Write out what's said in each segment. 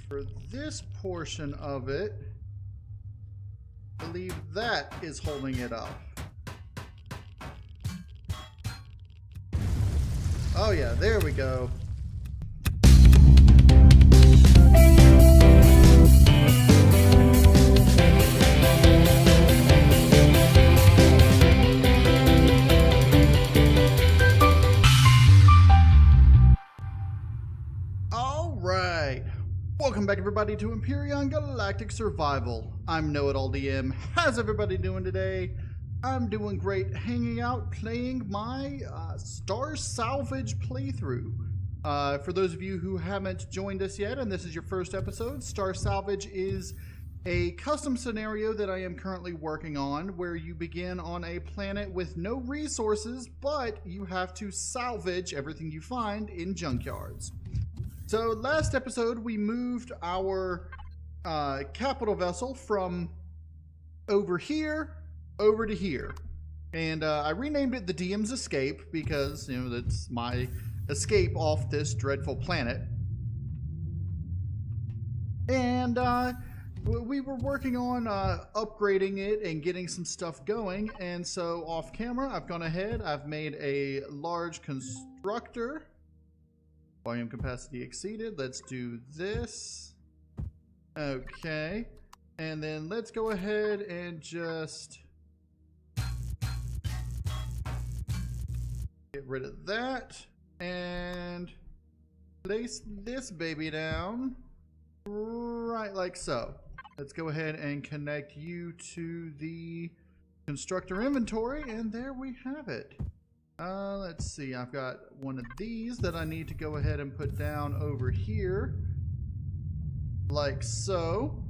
for this portion of it. I believe that is holding it up. Oh yeah, there we go. Welcome back everybody to Empyrion Galactic Survival. I'm KnowItAllDM. How's everybody doing today? I'm doing great, hanging out, playing my Salvage playthrough. For those of you who haven't joined us yet, and this is your first episode, Salvage is a custom scenario that I am currently working on, where you begin on a planet with no resources, but you have to salvage everything you find in junkyards. So last episode we moved our capital vessel from over here over to here, and I renamed it the DM's Escape because, you know, that's my escape off this dreadful planet. And we were working on upgrading it and getting some stuff going, and so off camera I've gone ahead, I've made a large constructor. Volume capacity exceeded. Let's do this. Okay. And then let's go ahead and just get rid of that and place this baby down right like so. Let's go ahead and connect you to the constructor inventory, and there we have it. Let's see, I've got one of these that I need to go ahead and put down over here, like so.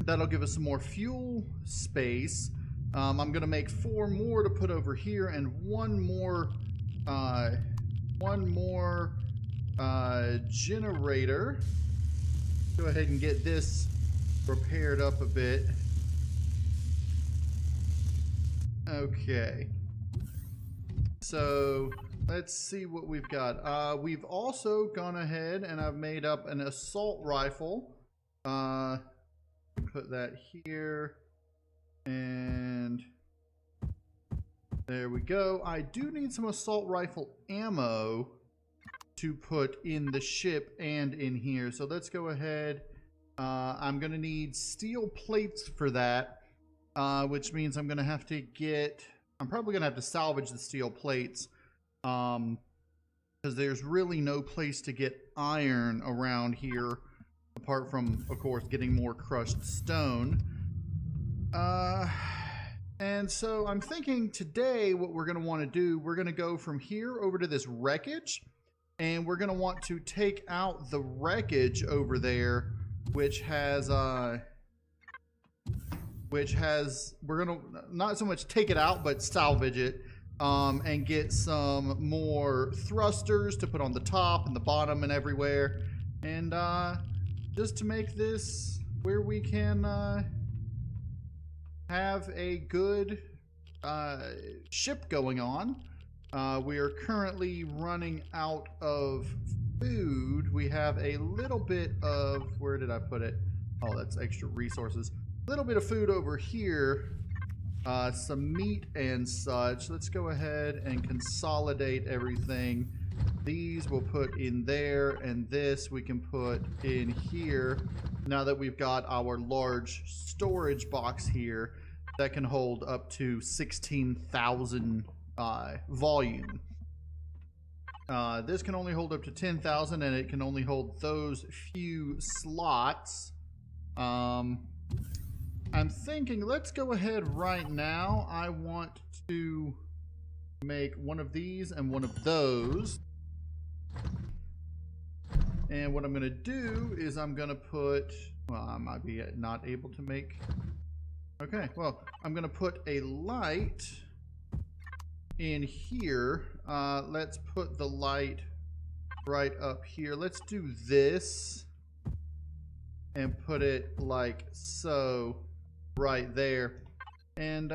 That'll give us some more fuel space. I'm going to make 4 more to put over here, and one more generator. Go ahead and get this repaired up a bit. Okay. So let's see what we've got. We've also gone ahead and I've made up an assault rifle. Put that here, and there we go. I do need some assault rifle ammo to put in the ship and in here. So let's go ahead. I'm going to need steel plates for that, which means I'm going to have to get... I'm probably going to have to salvage the steel plates because there's really no place to get iron around here apart from, of course, getting more crushed stone. And so I'm thinking today what we're going to want to do, we're going to go from here over to this wreckage, and we're going to want to take out the wreckage over there, which has... we're gonna not so much take it out but salvage it, and get some more thrusters to put on the top and the bottom and everywhere, and just to make this where we can have a good ship going on. We are currently running out of food. We have a little bit of, where did I put it? Oh, that's extra resources. Little bit of food over here, some meat and such. Let's go ahead and consolidate everything. These we'll put in there, and this we can put in here. Now that we've got our large storage box here that can hold up to 16,000 volume. This can only hold up to 10,000, and it can only hold those few slots. I'm thinking, let's go ahead right now. I want to make one of these and one of those. And what I'm going to do is I'm going to put, well, I might be not able to make, okay, well, I'm going to put a light in here. Let's put the light right up here. Let's do this and put it like so. Right there, and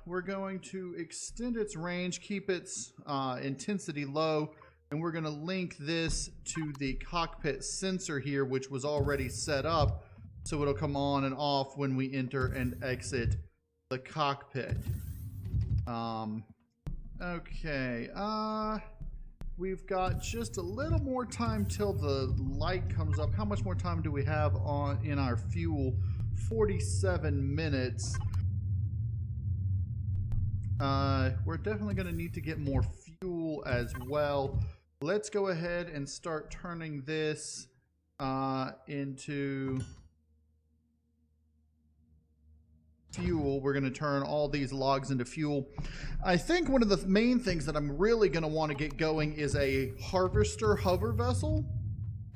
we're going to extend its range, keep its intensity low. and we're going to link this to the cockpit sensor here, which was already set up, so it'll come on and off when we enter and exit the cockpit. Okay, we've got just a little more time till the light comes up. How much more time do we have in our fuel? 47 minutes. We're definitely going to need to get more fuel as well. Let's go ahead and start turning this into fuel. We're going to turn all these logs into fuel. I think one of the main things that I'm really going to want to get going is a harvester hover vessel.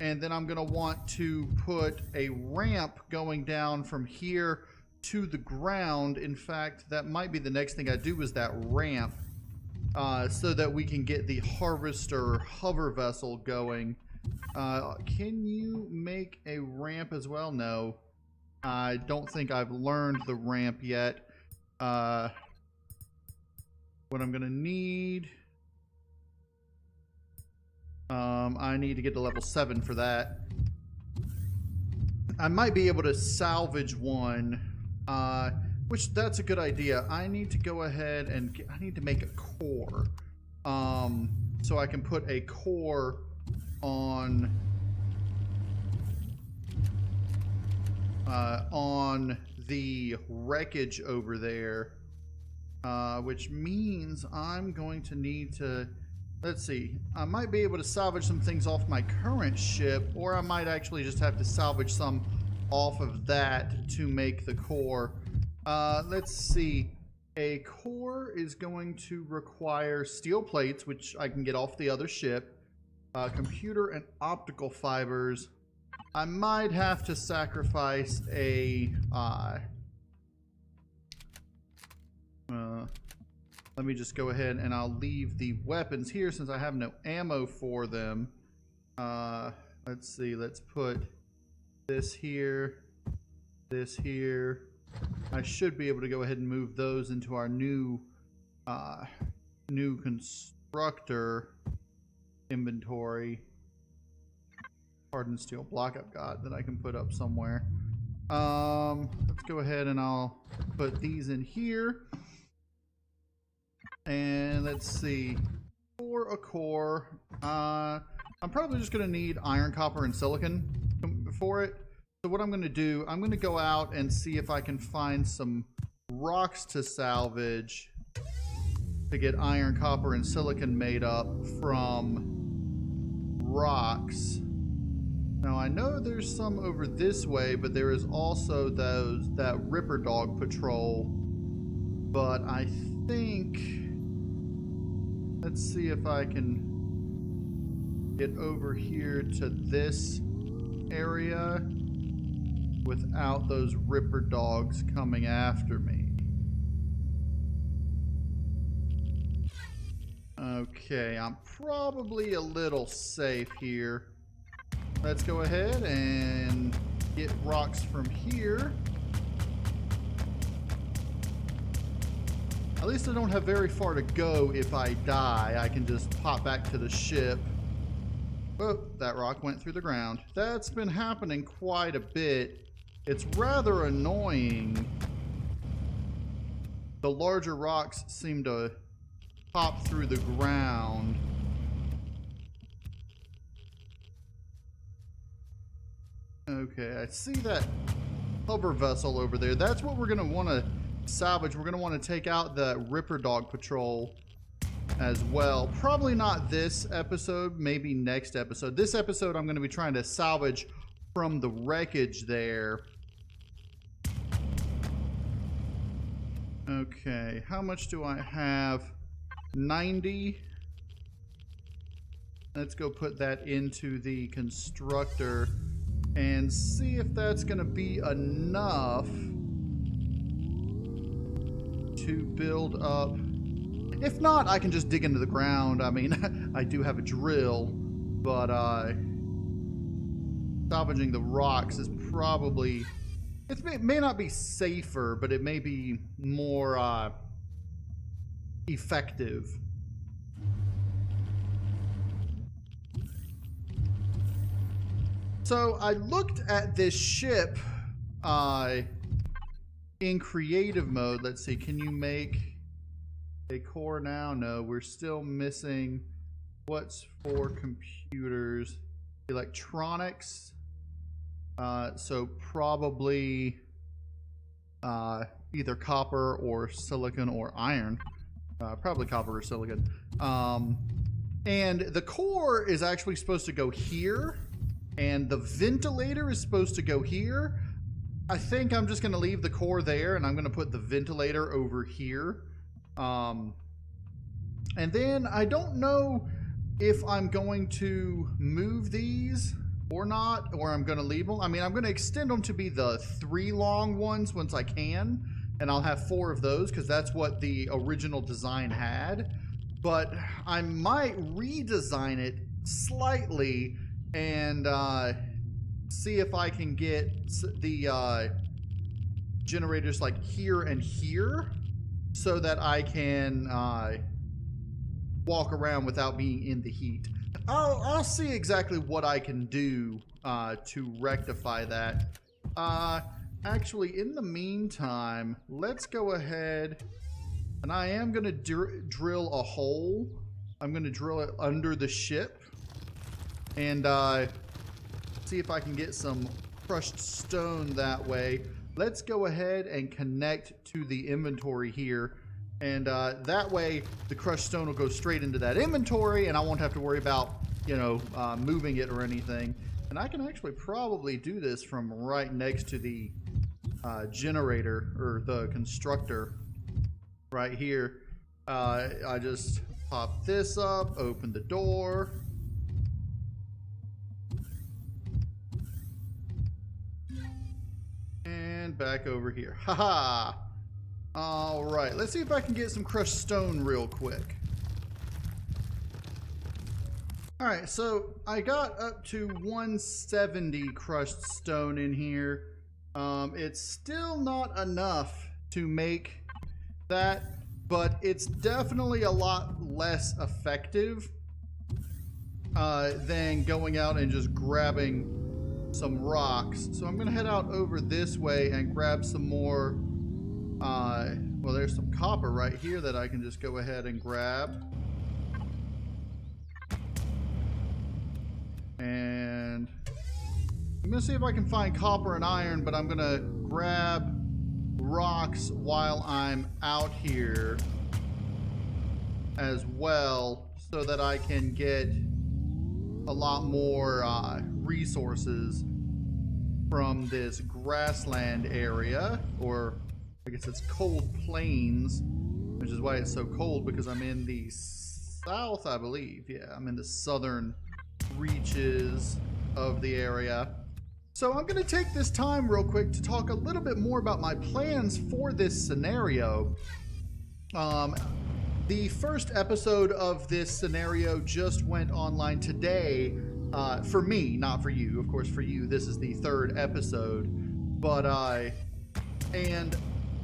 And then I'm going to want to put a ramp going down from here to the ground. In fact, that might be the next thing I do, is that ramp, so that we can get the harvester hover vessel going. Can you make a ramp as well? No. I don't think I've learned the ramp yet. What I'm gonna need, I need to get to level 7 for that. I might be able to salvage one, which that's a good idea. I need to go ahead and I need to make a core, so I can put a core on the wreckage over there, which means I'm going to need to, let's see, I might be able to salvage some things off my current ship, or I might actually just have to salvage some off of that to make the core. Let's see, a core is going to require steel plates, which I can get off the other ship, computer and optical fibers. I might have to sacrifice a, let me just go ahead and I'll leave the weapons here since I have no ammo for them. Let's see, let's put this here, this here. I should be able to go ahead and move those into our new constructor inventory. Hardened steel block I've got that I can put up somewhere. Let's go ahead and I'll put these in here. And let's see, for a core, I'm probably just going to need iron, copper, and silicon for it. So what I'm going to do, I'm going to go out and see if I can find some rocks to salvage to get iron, copper, and silicon made up from rocks. Now I know there's some over this way, but there is also that Ripper Dog patrol. But I think, let's see if I can get over here to this area without those Ripper Dogs coming after me. Okay, I'm probably a little safe here. Let's go ahead and get rocks from here. At least I don't have very far to go if I die. I can just pop back to the ship. Oh, that rock went through the ground. That's been happening quite a bit. It's rather annoying. The larger rocks seem to pop through the ground. Okay, I see that hover vessel over there. That's what we're going to want to salvage. We're going to want to take out the Ripper Dog patrol as well. Probably not this episode, maybe next episode. This episode I'm going to be trying to salvage from the wreckage there. Okay, how much do I have? 90. Let's go put that into the constructor and see if that's going to be enough to build up. If not, I can just dig into the ground. I mean, I do have a drill, but salvaging the rocks is probably, it may not be safer, but it may be more effective. So I looked at this ship in creative mode. Let's see, can you make a core now? No, we're still missing what's for computers. Electronics. So probably either copper or silicon or iron. Probably copper or silicon. And the core is actually supposed to go here, and the ventilator is supposed to go here. I think I'm just going to leave the core there, and I'm going to put the ventilator over here. And then I don't know if I'm going to move these or not, or I'm going to leave them. I mean, I'm going to extend them to be the 3 long ones once I can, and I'll have 4 of those because that's what the original design had. But I might redesign it slightly and see if I can get the generators like here and here so that I can walk around without being in the heat. I'll see exactly what I can do to rectify that. Actually, in the meantime, let's go ahead, and I am going to drill a hole. I'm going to drill it under the ship and see if I can get some crushed stone that way. Let's go ahead and connect to the inventory here. And that way, the crushed stone will go straight into that inventory, and I won't have to worry about, you know, moving it or anything. And I can actually probably do this from right next to the generator or the constructor right here. I just pop this up, open the door. And back over here. Haha! All right, let's see if I can get some crushed stone real quick. All right, so I got up to 170 crushed stone in here. It's still not enough to make that, but it's definitely a lot less effective than going out and just grabbing some rocks. So I'm gonna head out over this way and grab some more. Well, there's some copper right here that I can just go ahead and grab. And I'm gonna see if I can find copper and iron, but I'm gonna grab rocks while I'm out here as well so that I can get a lot more resources from this grassland area, or I guess it's cold plains, which is why it's so cold, because I'm in the south, I believe. Yeah, I'm in the southern reaches of the area. So I'm going to take this time real quick to talk a little bit more about my plans for this scenario. The first episode of this scenario just went online today, for me, not for you. Of course, for you, this is the 3rd episode. But and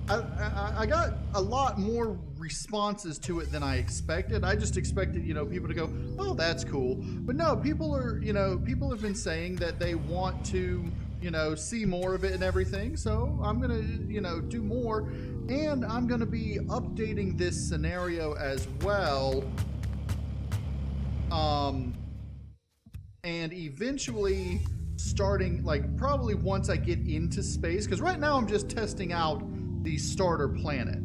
I got a lot more responses to it than I expected. I just expected, you know, people to go, oh, that's cool. But no, people are, you know, people have been saying that they want to, you know, see more of it and everything. So I'm going to, you know, do more. And I'm going to be updating this scenario as well. And eventually starting, like, probably once I get into space, because right now I'm just testing out the starter planet.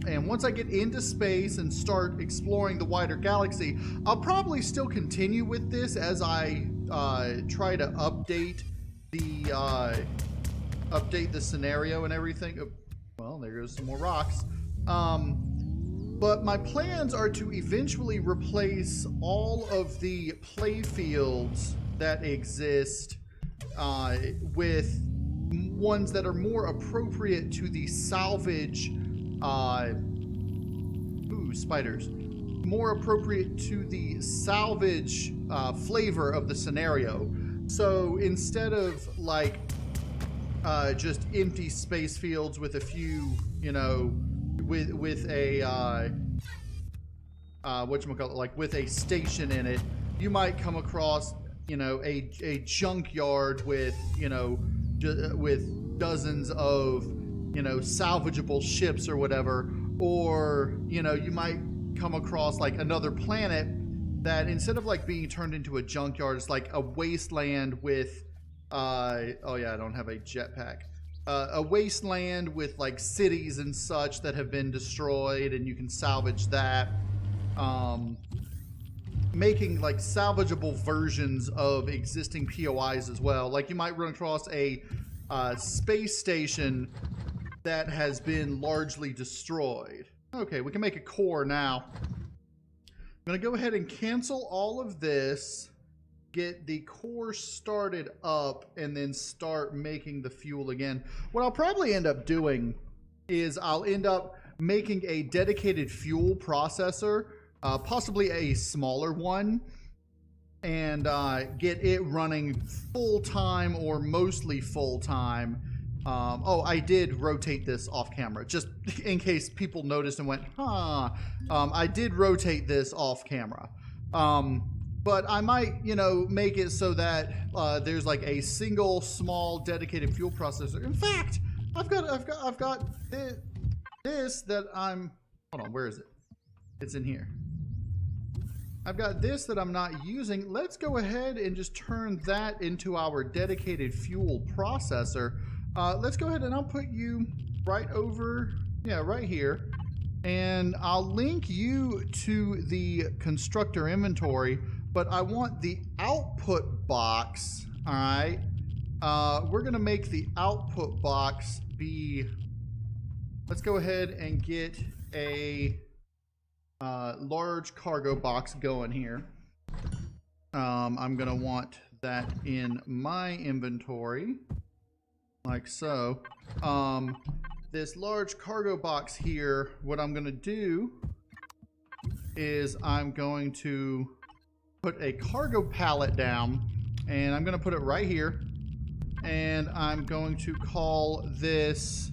And once I get into space and start exploring the wider galaxy, I'll probably still continue with this as I try to update the scenario and everything. Oh, well, there goes some more rocks. But my plans are to eventually replace all of the play fields that exist with ones that are more appropriate to the salvage, spiders, more appropriate to the salvage flavor of the scenario. So instead of like just empty space fields with a few, you know, with a whatchamacallit, like with a station in it, you might come across you know, a junkyard with, you know, with dozens of, you know, salvageable ships or whatever. Or, you know, you might come across like another planet that instead of like being turned into a junkyard, it's like a wasteland with, oh yeah, I don't have a jetpack. A wasteland with like cities and such that have been destroyed, and you can salvage that. Making like salvageable versions of existing POIs as well. Like you might run across a space station that has been largely destroyed. Okay, we can make a core now. I'm gonna go ahead and cancel all of this, get the core started up, and then start making the fuel again. What I'll probably end up doing is I'll end up making a dedicated fuel processor, possibly a smaller one, and get it running full-time or mostly full-time. Oh, I did rotate this off camera, just in case people noticed and went, huh. I did rotate this off camera. But I might, you know, make it so that there's like a single small dedicated fuel processor. In fact, I've got this that I'm, hold on, where is it? It's in here. I've got this that I'm not using. Let's go ahead and just turn that into our dedicated fuel processor. Let's go ahead and I'll put you right over, yeah, right here. And I'll link you to the constructor inventory, but I want the output box, all right? We're gonna make the output box be, let's go ahead and get a large cargo box going here. I'm gonna want that in my inventory, like so. This large cargo box here, what I'm gonna do is I'm going to put a cargo pallet down, and I'm gonna put it right here, and I'm going to call this,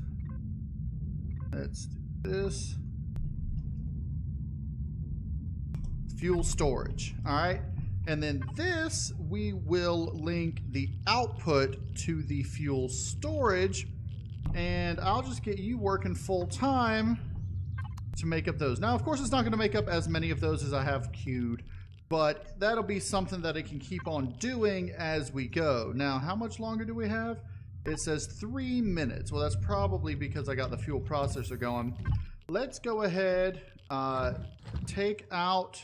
let's do this, fuel storage. All right, and then this we will link the output to the fuel storage, and I'll just get you working full time to make up those. Now of course it's not going to make up as many of those as I have queued, but that'll be something that I can keep on doing as we go. Now how much longer do we have? It says 3 minutes. Well, that's probably because I got the fuel processor going. Let's go ahead, take out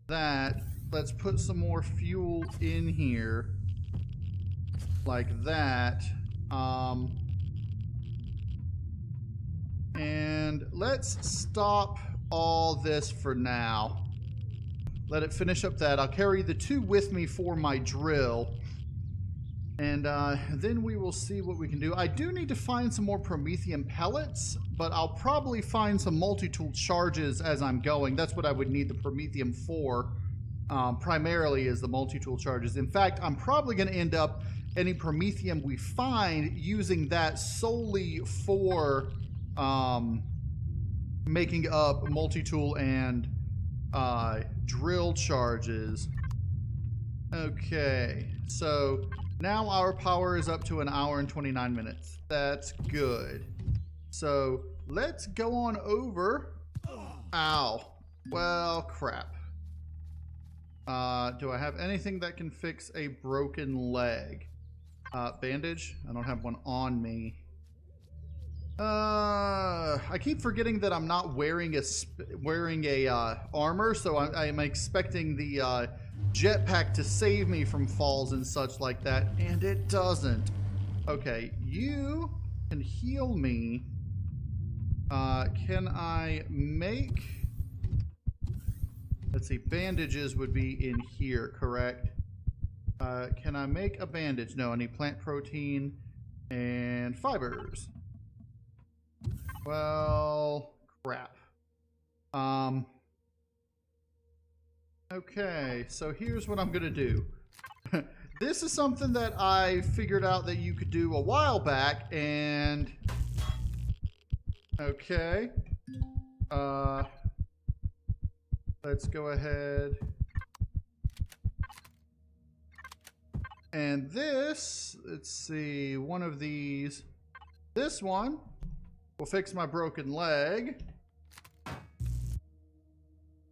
that. Let's put some more fuel in here like that. And let's stop all this for now. Let it finish up that. I'll carry the 2 with me for my drill. And then we will see what we can do. I do need to find some more Promethean pellets, but I'll probably find some multi-tool charges as I'm going. That's what I would need the Prometheum for, primarily is the multi-tool charges. In fact, I'm probably going to end up any Prometheum we find using that solely for making up multi-tool and drill charges. Okay, so now our power is up to 1 hour and 29 minutes. That's good. So let's go on over. Ow. Well, crap. Do I have anything that can fix a broken leg? Bandage? I don't have one on me. I keep forgetting that I'm not wearing a armor, so I'm expecting the jetpack to save me from falls and such like that, and it doesn't. Okay, you can heal me. Can I make, let's see, bandages would be in here, correct? Can I make a bandage? No, I need plant protein and fibers. Well, crap. Okay, so here's what I'm gonna do. This is something that I figured out that you could do a while back, and okay. Let's go ahead And this, let's see, one of these, this one will fix my broken leg.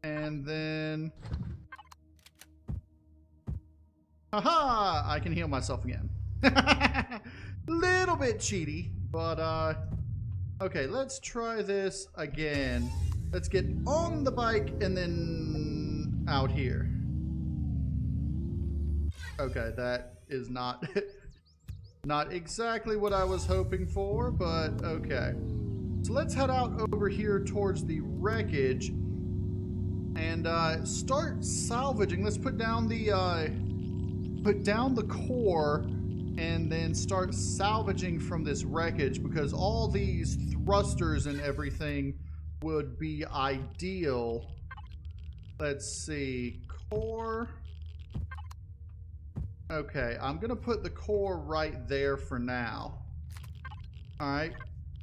And then, haha, I can heal myself again. Little bit cheaty, but okay, let's try this again. Let's get on the bike and then out here. Okay, that is not not exactly what I was hoping for, but okay. So let's head out over here towards the wreckage and start salvaging. Let's put down the core and then start salvaging from this wreckage, because all these thrusters and everything would be ideal. Let's see, core. Okay, I'm gonna put the core right there for now. All right,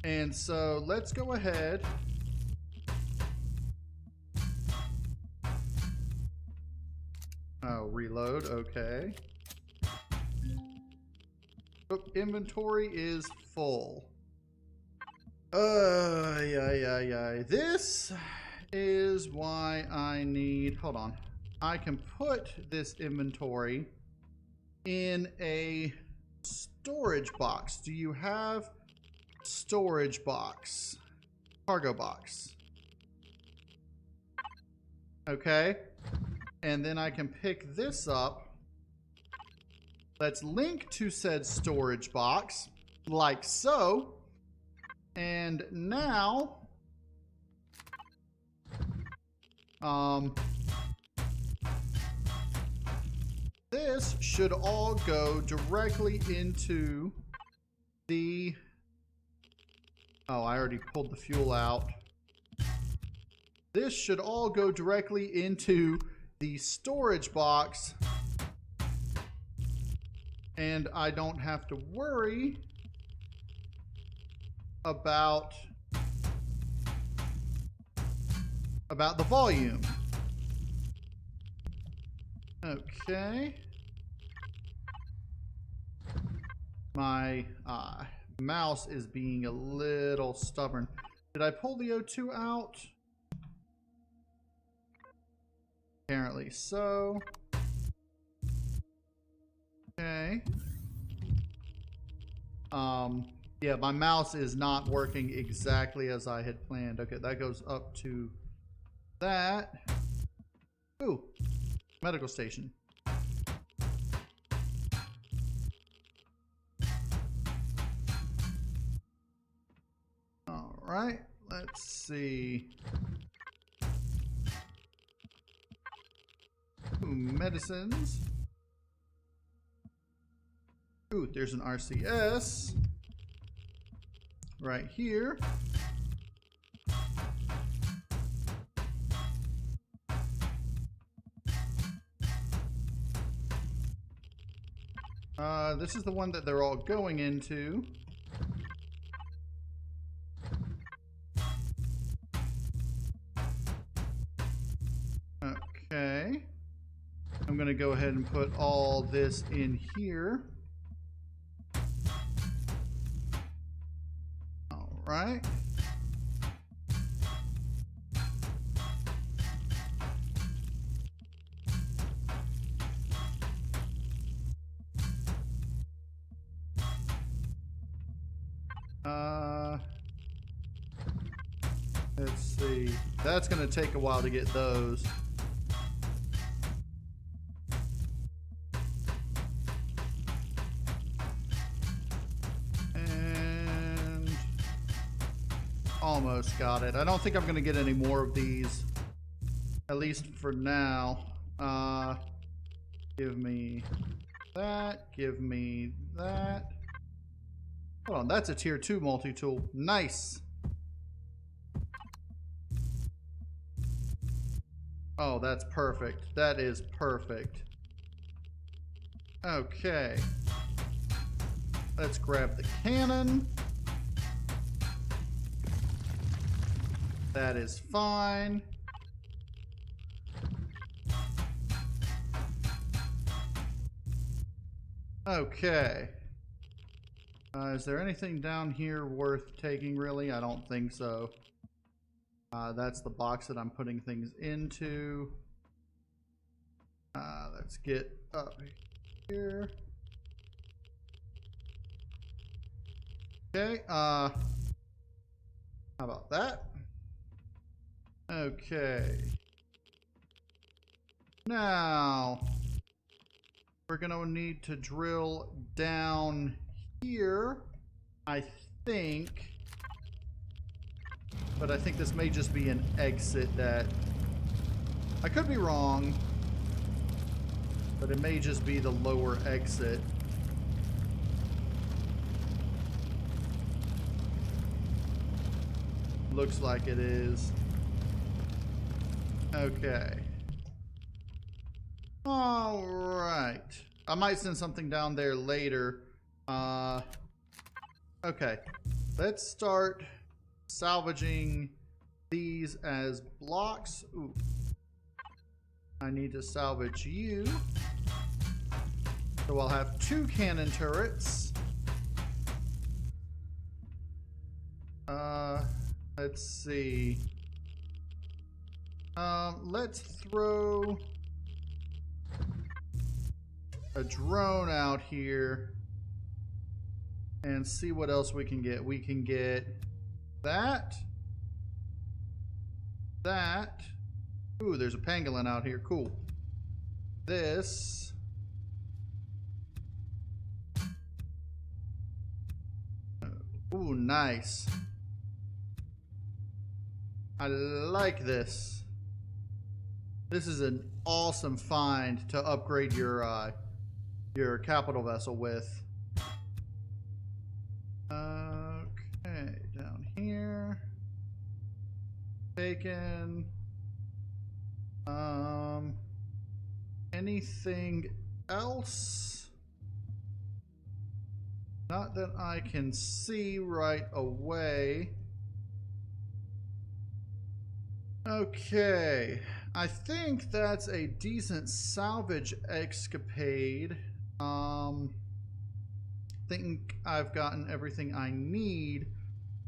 and so let's go ahead. Oh, reload, okay. Oh, inventory is full. Yeah. This is why I need, hold on. I can put this inventory in a storage box. Do you have storage box? Cargo box. Okay. And then I can pick this up. Let's link to said storage box, like so. And now, this should all go directly into the, oh, I already pulled the fuel out. This should all go directly into the storage box, and I don't have to worry about the volume. Okay. My mouse is being a little stubborn. Did I pull the O2 out? Apparently so. Okay. Yeah, my mouse is not working exactly as I had planned. Okay, that goes up to that. Ooh, medical station. All right, let's see. Ooh, medicines. Ooh, there's an RCS right here. This is the one that they're all going into. Okay. I'm going to go ahead and put all this in here. All right. Let's see. That's going to take a while to get those. And almost got it. I don't think I'm going to get any more of these, at least for now. Give me that. Give me that. Hold on, that's a tier 2 multi-tool. Nice. Oh, that's perfect. That is perfect. Okay. Let's grab the cannon. That is fine. Okay. Is there anything down here worth taking, really? I don't think so. That's the box that I'm putting things into. Let's get up here. Okay, how about that? Okay. Now, we're gonna need to drill down here, I think. But I think this may just be an exit that... I could be wrong, but it may just be the lower exit. Looks like it is. Okay. All right. I might send something down there later. Okay. Let's start salvaging these as blocks. Ooh. I need to salvage you. So I'll have 2 cannon turrets. Let's see. Let's throw a drone out here and see what else we can get. We can get that. That. Ooh, there's a pangolin out here. Cool. This. Ooh, nice. I like this. This is an awesome find to upgrade your capital vessel with. Okay, down here. Taken. Anything else? Not that I can see right away. Okay, I think that's a decent salvage escapade. Think I've gotten everything I need.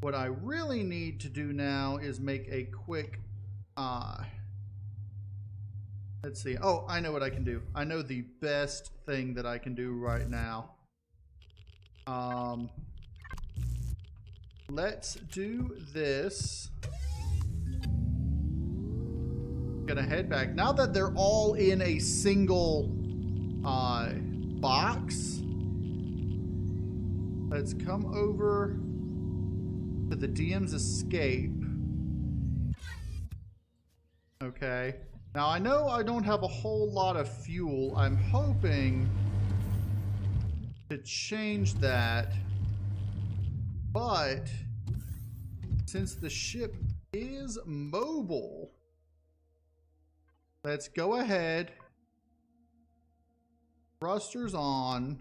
What I really need to do now is make a quick, let's see. Oh, I know what I can do. I know the best thing that I can do right now. Let's do this. Gonna head back. Now that they're all in a single box, let's come over to the DM's escape. Okay. Now I know I don't have a whole lot of fuel. I'm hoping to change that, but since the ship is mobile, let's go ahead. Thrusters on.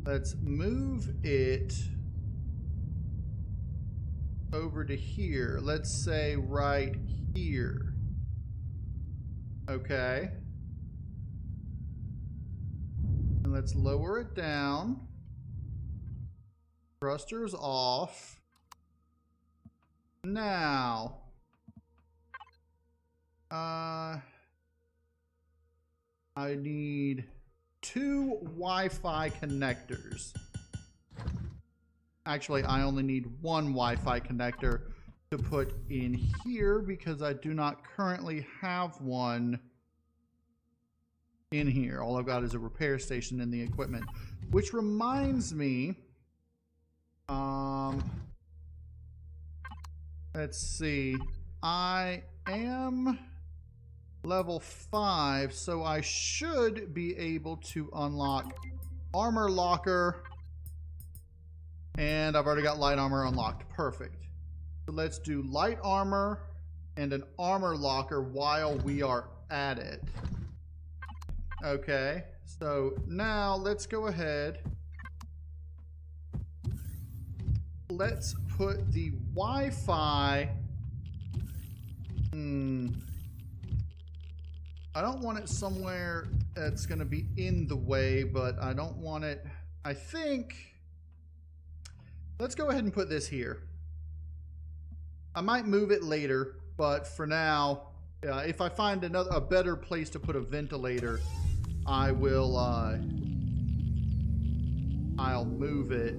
Let's move it over to here. Let's say right here. Okay. And let's lower it down. Thrusters off. Now, I need 2 Wi-Fi connectors. Actually, I only need 1 Wi-Fi connector to put in here because I do not currently have one in here. All I've got is a repair station in the equipment, which reminds me, let's see, I am level 5, so I should be able to unlock armor locker, and I've already got light armor unlocked. Perfect. So let's do light armor and an armor locker while we are at it. Okay, so now let's go ahead. Let's put the Wi-Fi. I don't want it somewhere that's going to be in the way, but I don't want it... I think... Let's go ahead and put this here. I might move it later, but for now, if I find a better place to put a ventilator, I will, I'll move it.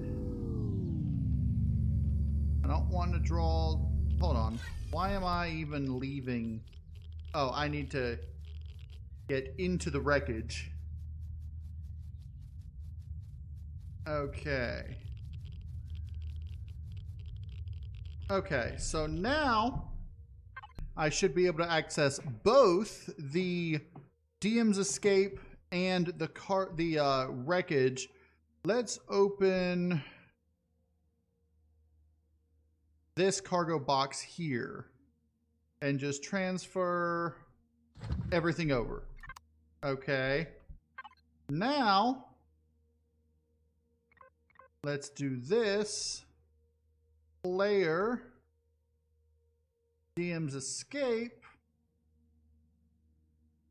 I don't want to draw... Hold on. Why am I even leaving? Oh, I need to get into the wreckage. Okay. Okay, so now I should be able to access both the DM's escape and the wreckage. Let's open this cargo box here and just transfer everything over. Okay. Now let's do this. Player, DM's escape,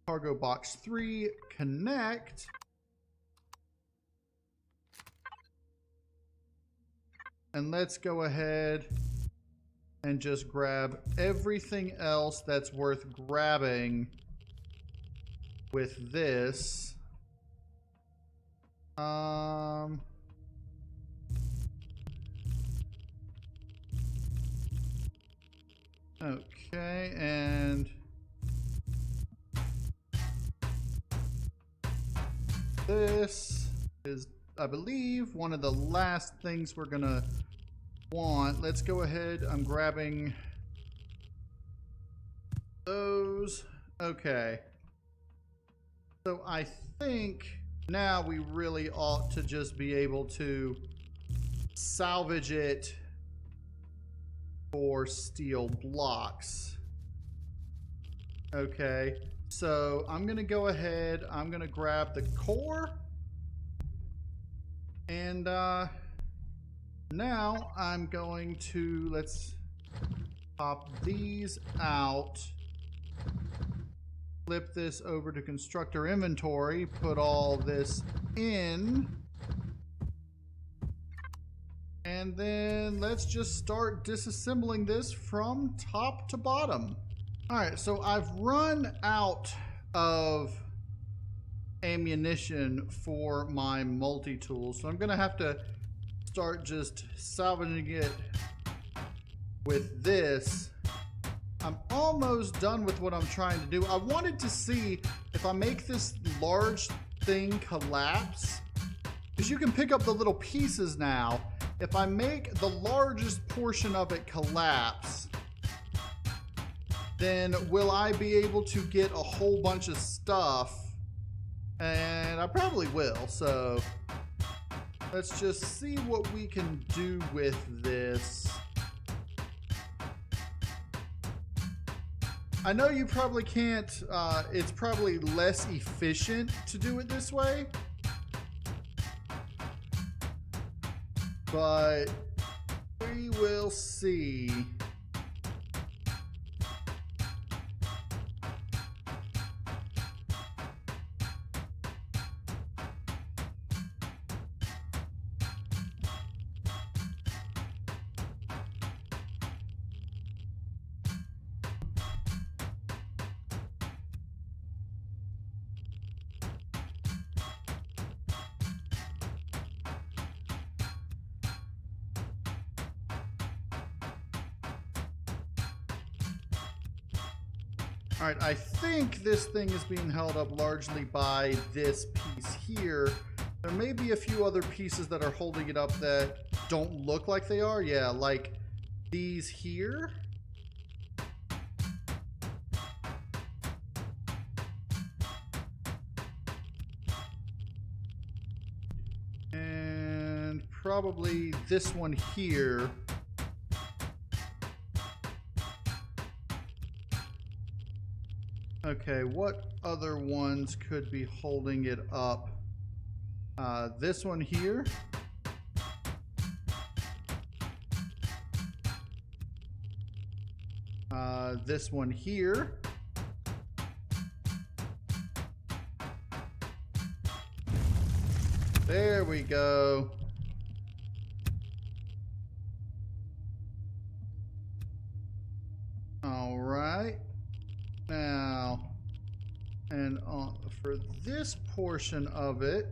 cargo box 3, connect. And let's go ahead and just grab everything else that's worth grabbing with this. Okay, and this is, I believe, one of the last things we're gonna want. Let's go ahead. I'm grabbing those. Okay. So I think now we really ought to just be able to salvage it for steel blocks. Okay, so I'm gonna go ahead, I'm gonna grab the core, and now I'm going to, let's pop these out, flip this over to constructor inventory, put all this in, and then let's just start disassembling this from top to bottom. All right, so I've run out of ammunition for my multi-tool, so I'm gonna have to start just salvaging it with this. I'm almost done with what I'm trying to do. I wanted to see if I make this large thing collapse, because you can pick up the little pieces now. If I make the largest portion of it collapse, then will I be able to get a whole bunch of stuff? And I probably will, so let's just see what we can do with this. I know you probably can't, it's probably less efficient to do it this way, but we will see. All right, I think this thing is being held up largely by this piece here. There may be a few other pieces that are holding it up that don't look like they are. Yeah, like these here. And probably this one here. Okay, what other ones could be holding it up? This one here. This one here. There we go. All right. Now, and for this portion of it,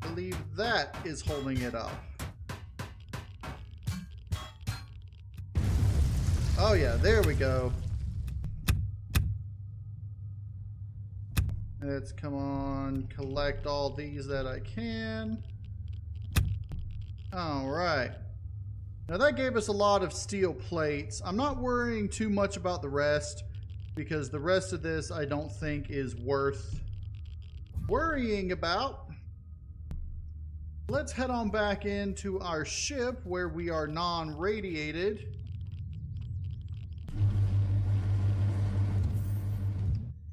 I believe that is holding it up. Oh yeah, there we go. Let's come on, collect all these that I can. All right. Now that gave us a lot of steel plates. I'm not worrying too much about the rest because the rest of this I don't think is worth worrying about. Let's head on back into our ship where we are non-radiated.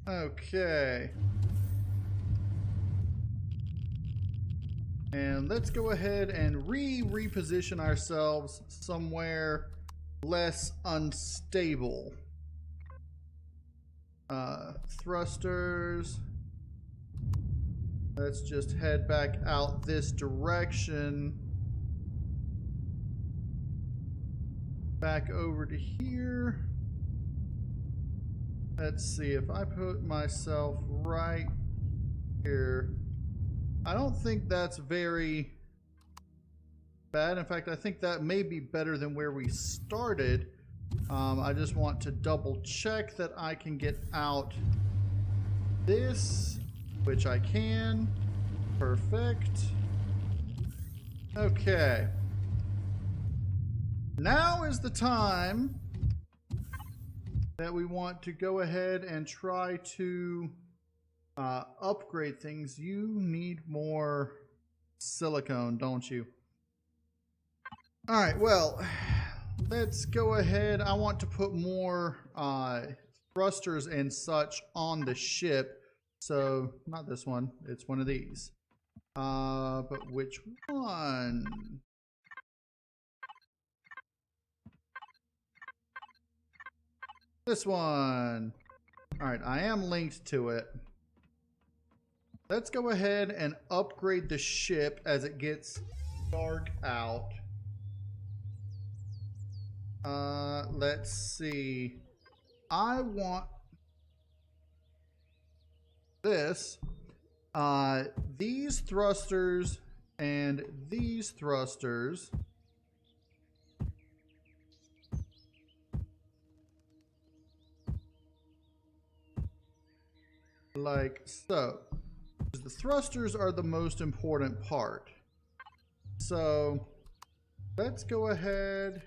Okay. And let's go ahead and reposition ourselves somewhere less unstable. Thrusters. Let's just head back out this direction. Back over to here. Let's see if I put myself right here. I don't think that's very bad. In fact, I think that may be better than where we started. I just want to double check that I can get out this, which I can. Perfect. Okay. Now is the time that we want to go ahead and try to upgrade things. You need more silicone, don't you? All right, well, let's go ahead. I want to put more thrusters and such on the ship. So, not this one, it's one of these. But which one? This one. All right, I am linked to it. Let's go ahead and upgrade the ship as it gets dark out. Let's see. I want this. These thrusters and these thrusters. Like so. The thrusters are the most important part. So let's go ahead.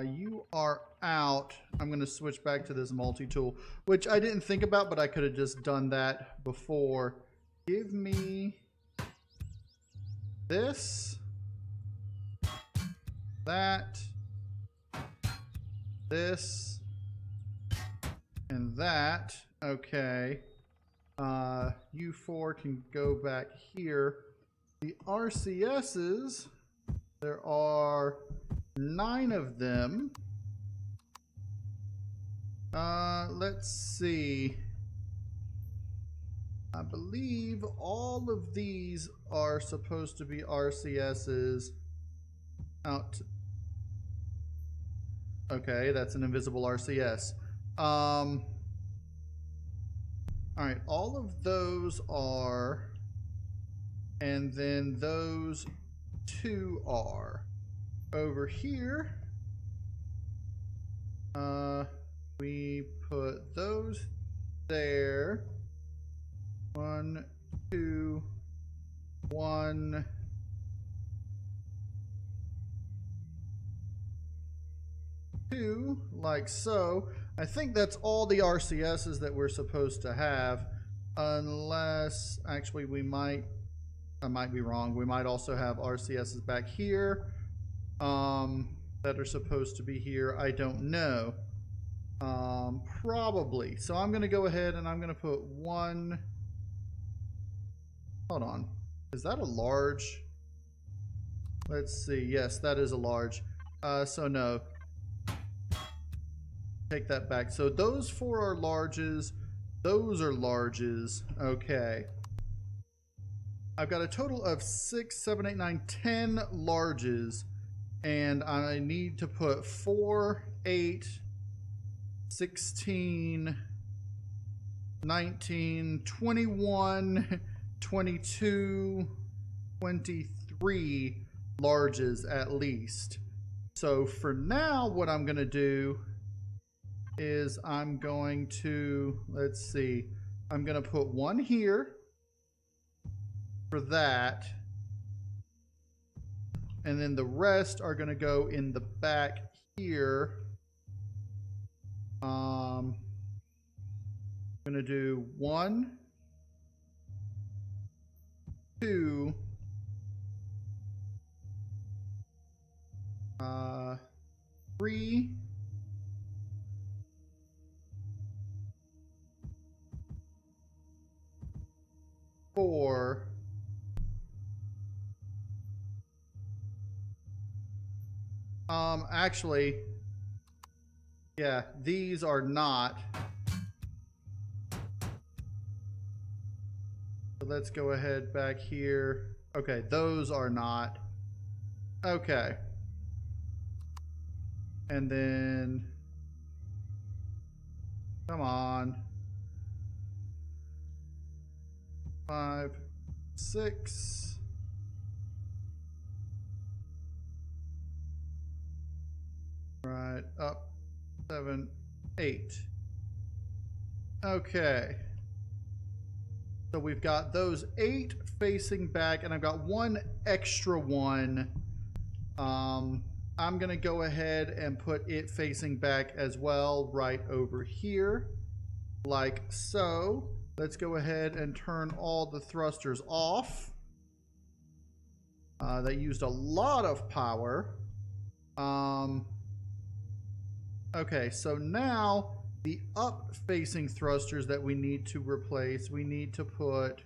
You are out. I'm going to switch back to this multi-tool, which I didn't think about, but I could have just done that before. Give me this, that, this, and that. Okay. You four can go back here. The RCSs, there are 9 of them. Let's see. I believe all of these are supposed to be RCSs out. Okay, that's an invisible RCS. All right, all of those are, and then those 2 are. Over here, we put those there. 1, 2, 1. 2, like so. I think that's all the RCSs that we're supposed to have, unless actually I might be wrong. We might also have RCSs back here that are supposed to be here. I don't know. Probably. So I'm going to go ahead and I'm going to put 1. Hold on. Is that a large? Let's see. Yes, that is a large. So no. Take that back. So those 4 are larges. Those are larges. Okay. I've got a total of 6, 7, 8, 9, 10 larges, and I need to put 4, 8, 16, 19, 21, 22, 23 larges at least. So for now, what I'm going to do is I'm going to, let's see, I'm going to put one here for that. And then the rest are going to go in the back here. I'm going to do 1, 2, 3, 4, actually, yeah, these are not. So let's go ahead back here. Okay, those are not. Okay. And then, come on. 5, 6. Right, up 7, 8. Okay. So we've got those 8 facing back, and I've got one extra one. I'm going to go ahead and put it facing back as well, right over here, like so. Let's go ahead and turn all the thrusters off. That used a lot of power. Okay, so now the up-facing thrusters that we need to replace, we need to put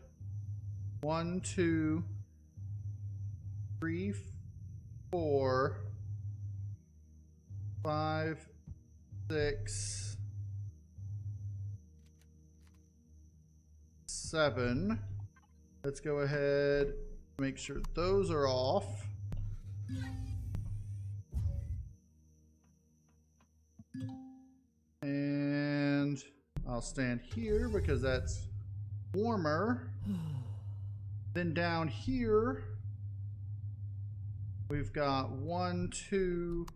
1, 2, 3, 4, 5, 6, 7. Let's go ahead, make sure those are off. And I'll stand here because that's warmer. Then down here, we've got 1, 2,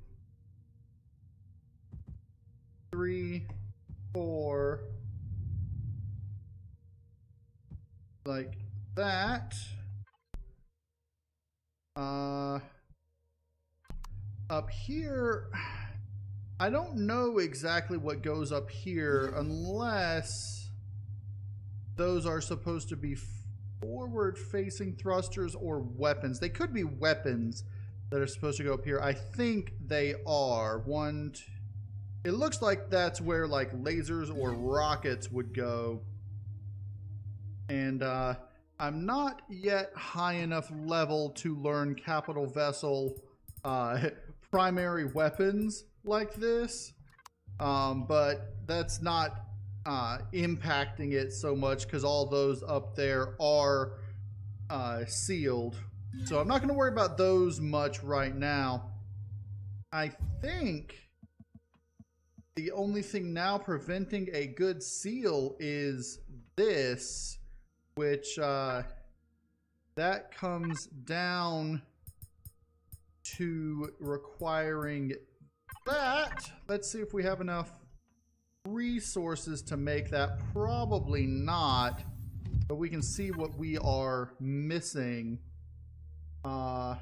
3, 4, like that. Up here, I don't know exactly what goes up here unless those are supposed to be forward-facing thrusters or weapons. They could be weapons that are supposed to go up here. I think they are. It looks like that's where like lasers or rockets would go. And I'm not yet high enough level to learn capital vessel primary weapons like this, but that's not impacting it so much because all those up there are sealed. So I'm not going to worry about those much right now. I think the only thing now preventing a good seal is this, which that comes down to requiring that. Let's see if we have enough resources to make that. Probably not, but we can see what we are missing. We are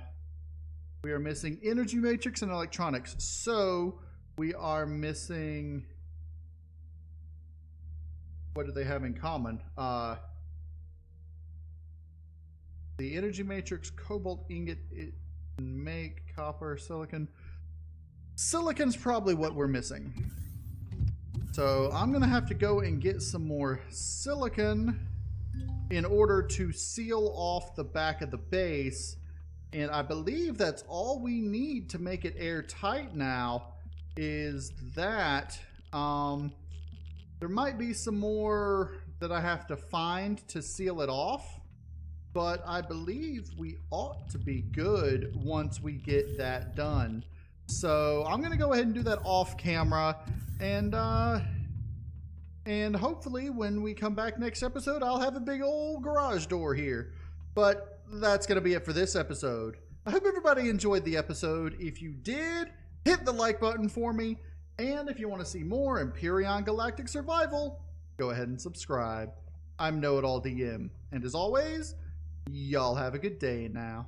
missing energy matrix and electronics. So we are missing, what do they have in common? The energy matrix, cobalt ingot, it can make copper, silicon. Silicon's probably what we're missing. So I'm gonna have to go and get some more silicon in order to seal off the back of the base. And I believe that's all we need to make it airtight now, is that. There might be some more that I have to find to seal it off. but I believe we ought to be good once we get that done. So I'm gonna go ahead and do that off camera, and hopefully when we come back next episode, I'll have a big old garage door here. But that's gonna be it for this episode. I hope everybody enjoyed the episode. If you did, hit the like button for me, and if you want to see more Empyrion Galactic Survival, go ahead and subscribe. I'm KnowItAllDM, and as always, y'all have a good day now.